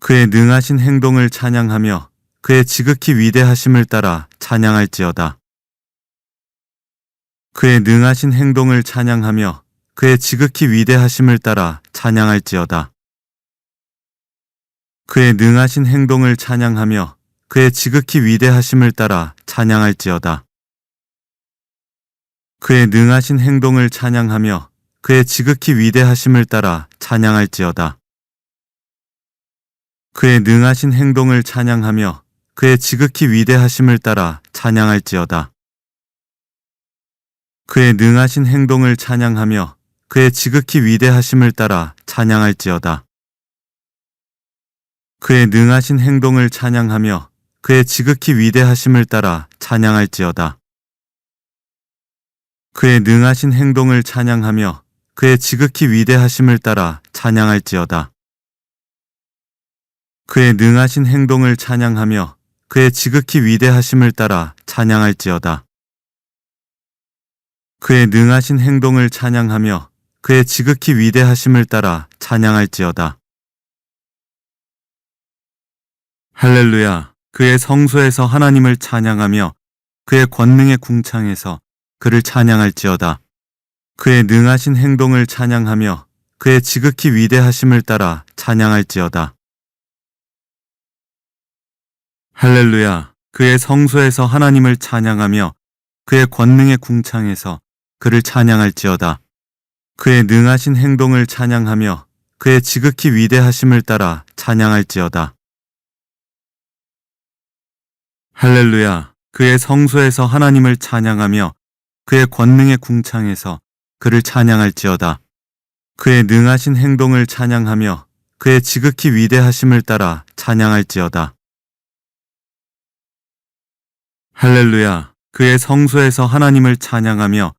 그의 능하신 행동을 찬양하며 그의 지극히 위대하심을 따라 찬양할지어다. 그의 능하신 행동을 찬양하며 그의 지극히 위대하심을 따라 찬양할지어다. 그의 능하신 행동을 찬양하며 그의 지극히 위대하심을 따라 찬양할지어다. 그의 능하신 행동을 찬양하며 그의 지극히 위대하심을 따라 찬양할지어다. 그의 능하신 행동을 찬양하며 그의 지극히 위대하심을 따라 찬양할지어다. 그의 능하신 행동을 찬양하며 그의 지극히 위대하심을 따라 찬양할지어다. 그의 능하신 행동을 찬양하며 그의 지극히 위대하심을 따라 찬양할지어다. 그의 능하신 행동을 찬양하며 그의 지극히 위대하심을 따라 찬양할지어다. 그의 능하신 행동을 찬양하며 그의 지극히 위대하심을 따라 찬양할지어다. 그의 능하신 행동을 찬양하며 그의 지극히 위대하심을 따라 찬양할지어다. 할렐루야. 그의 성소에서 하나님을 찬양하며 그의 권능의 궁창에서 그를 찬양할지어다. 그의 능하신 행동을 찬양하며 그의 지극히 위대하심을 따라 찬양할지어다. 할렐루야. 그의 성소에서 하나님을 찬양하며 그의 권능의 궁창에서 그를 찬양할지어다. 그의 능하신 행동을 찬양하며 그의 지극히 위대하심을 따라 찬양할지어다. 할렐루야. 그의 성소에서 하나님을 찬양하며 그의 권능의 궁창에서 그를 찬양할지어다. 그의 능하신 행동을 찬양하며 그의 지극히 위대하심을 따라 찬양할지어다. 할렐루야. 그의 성소에서 하나님을 찬양하며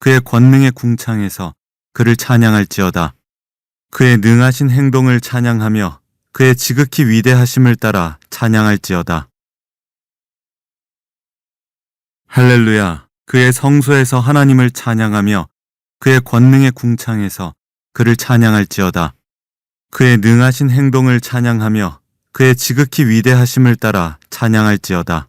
그의 권능의 궁창에서 그를 찬양할지어다. 그의 능하신 행동을 찬양하며 그의 지극히 위대하심을 따라 찬양할지어다. 할렐루야. 그의 성소에서 하나님을 찬양하며 그의 권능의 궁창에서 그를 찬양할지어다. 그의 능하신 행동을 찬양하며 그의 지극히 위대하심을 따라 찬양할지어다.